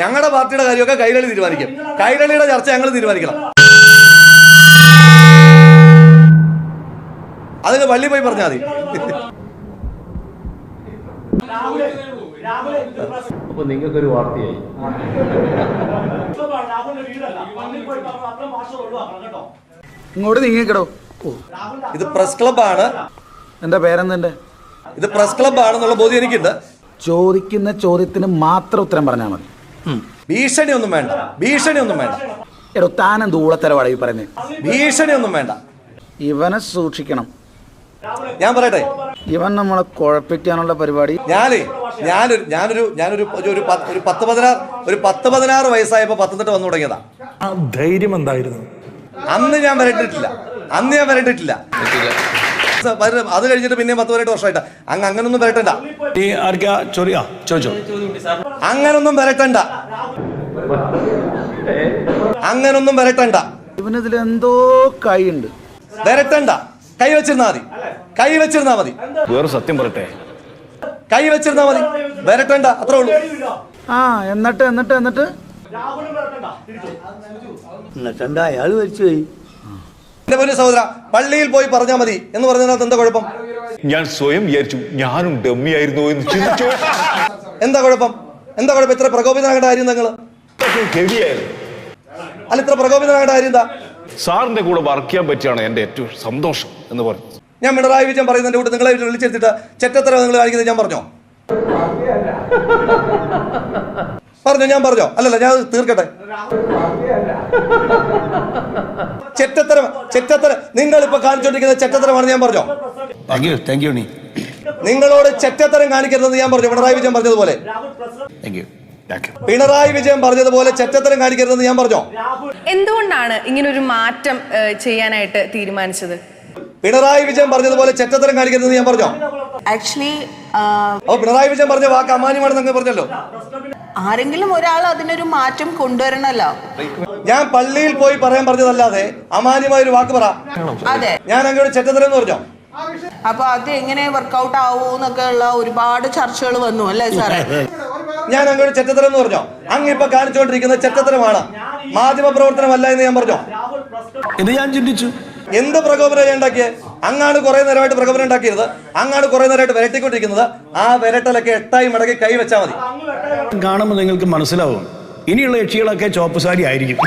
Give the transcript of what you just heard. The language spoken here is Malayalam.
ഞങ്ങളുടെ പാർട്ടിയുടെ കാര്യമൊക്കെ കൈരളി തീരുമാനിക്കും. കൈരളിയുടെ ചർച്ച ഞങ്ങൾ തീരുമാനിക്കണം. അതിന് പള്ളി പോയി പറഞ്ഞാൽ മതി. അപ്പൊ നിങ്ങൾക്കൊരു വാർത്തയായി. ഇങ്ങോട്ട് നീങ്ങിക്കടോ. ഇത് പ്രസ് ക്ലബ്ബാണ്. എന്റെ പേരെന്തെന്റെ? ഇത് പ്രസ് ക്ലബ്ബാണെന്നുള്ള ബോധ്യം എനിക്കുണ്ട്. ചോദിക്കുന്ന ചോദ്യത്തിന് മാത്രം ഉത്തരം പറഞ്ഞാൽ മതി. ഭീഷണിയൊന്നും വേണ്ട, ഭീഷണിയൊന്നും വേണ്ട. എടോ താനെന്ത് ഊളത്തരവാടാ ഈ പറയുന്നത്? ഭീഷണിയൊന്നും വേണ്ട. ഇവനെ സൂക്ഷിക്കണം. ഞാൻ പറയട്ടെ, ഇവൻ നമ്മളെ കുഴപ്പിക്കാനുള്ള പരിപാടി. ഞാനൊരു 10-16 വയസ്സായപ്പോ പത്തനംതിട്ട വന്നു തുടങ്ങിയതാ. ധൈര്യം എന്തായിരുന്നു? അന്ന് ഞാൻ വരണ്ടിട്ടില്ല. അത് കഴിഞ്ഞിട്ട് പിന്നെ 10-18 വർഷമായിട്ട് അങ്ങനൊന്നും വരട്ടണ്ട. അങ്ങനൊന്നും വരട്ടണ്ട. ഇവനിതിൽ എന്തോ കൈയുണ്ട്. വരട്ടണ്ട. കൈ വെച്ചിരുന്നാ മതി. വേറെ സത്യം പറയട്ടെ, കൈ വെച്ചിരുന്നാ മതി, വരട്ടണ്ട. അത്രേ ഉള്ളൂ. എന്നിട്ട് എന്നിട്ടെന്താ അയാൾ മരിച്ചുപോയി. എന്റെ പൊന്നു സഹോദര, പള്ളിയിൽ പോയി പറഞ്ഞാൽ മതി എന്ന് പറഞ്ഞതിനകത്ത് എന്താ കുഴപ്പം? ഞാൻ സ്വയം വിചാരിച്ചു ഞാനും ഡമ്മിയായിരുന്നു എന്ന് ചിന്തിച്ചു. എന്താ കുഴപ്പം? ഇത്ര പ്രകോപിതനാകേണ്ട കാര്യം നിങ്ങള്? അല്ല, ഇത്ര പ്രകോപിതനാകേണ്ട കാര്യം എന്താ? സാറിന്റെ കൂടെ വർക്ക് ചെയ്യാൻ പറ്റിയാണ് എന്റെ ഏറ്റവും സന്തോഷം എന്ന് പറഞ്ഞു. ഞാൻ പിണറായി വിജയൻ പറയുന്നതിന്റെ കൂടെ നിങ്ങളെ വിളിച്ചെടുത്തിട്ട് ചെറ്റത്തര നിങ്ങൾ കാണിക്കുന്നത് ഞാൻ പറഞ്ഞോ? ഞാൻ പറഞ്ഞോ? അല്ലല്ല, ഞാൻ തീർക്കട്ടെ. ചെറ്റത്തരം നിങ്ങൾ ഇപ്പൊ കാണിച്ചോണ്ടിരിക്കുന്ന ചെറ്റത്തരമാണ് ഞാൻ പറഞ്ഞോ? നിങ്ങളോട് ചെറ്റത്തരം കാണിക്കരുതെന്ന് ഞാൻ പറഞ്ഞു. പിണറായി വിജയൻ പറഞ്ഞതുപോലെ ചെറ്റത്തരം കാണിക്കരുതെന്ന് ഞാൻ പറഞ്ഞോ? എന്തുകൊണ്ടാണ് ഇങ്ങനൊരു മാറ്റം ചെയ്യാനായിട്ട് തീരുമാനിച്ചത്? പിണറായി വിജയൻ പറഞ്ഞതുപോലെ ചെറ്റത്തരം കാണിക്കരുതെന്ന് ഞാൻ പറഞ്ഞോ? ആക്ച്വലി പിണറായി വിജയൻ പറഞ്ഞ വാക്ക് അമാന്യമാണെന്ന് പറഞ്ഞല്ലോ. ആരെങ്കിലും ഒരാൾ അതിനൊരു മാറ്റം കൊണ്ടുവരണല്ലോ. ഞാൻ പള്ളിയിൽ പോയി പറയാൻ പറഞ്ഞതല്ലാതെ അമാന്യമായ ഒരു വാക്ക് പറ. അതെ, ഞാൻ അങ്ങോട്ട് ചെറ്റത്തരം എന്ന് പറഞ്ഞോ? അപ്പൊ അത് എങ്ങനെ വർക്ക്ഔട്ട് ആവൂന്നൊക്കെ ഉള്ള ഒരുപാട് ചർച്ചകൾ വന്നു അല്ലേ സാറേ? ഞാൻ അങ്ങോട്ട് ചെറ്റത്തരം എന്ന് പറഞ്ഞോ? അങ്ങ് ഇപ്പൊ കാണിച്ചുകൊണ്ടിരിക്കുന്ന ചെറ്റത്തരമാണ്, മാധ്യമ പ്രവർത്തനമല്ല എന്ന് ഞാൻ പറഞ്ഞോ? ഇത് ഞാൻ ചിന്തിച്ചു. എന്ത് പ്രകോപനം ഞാൻ ഉണ്ടാക്കിയത്? അങ്ങാണ് കുറെ നേരമായിട്ട് പ്രകോപനം ഉണ്ടാക്കിയത്. അങ്ങാണ് കുറെ നേരമായിട്ട് വരട്ടിക്കൊണ്ടിരിക്കുന്നത്. ആ വരട്ടലൊക്കെ 8 മടക്കി കൈ വെച്ചാൽ മതി. കാണുമ്പോൾ നിങ്ങൾക്ക് മനസ്സിലാവും ഇനിയുള്ള യക്ഷികളൊക്കെ ചോപ്പ് സാരി ആയിരിക്കും.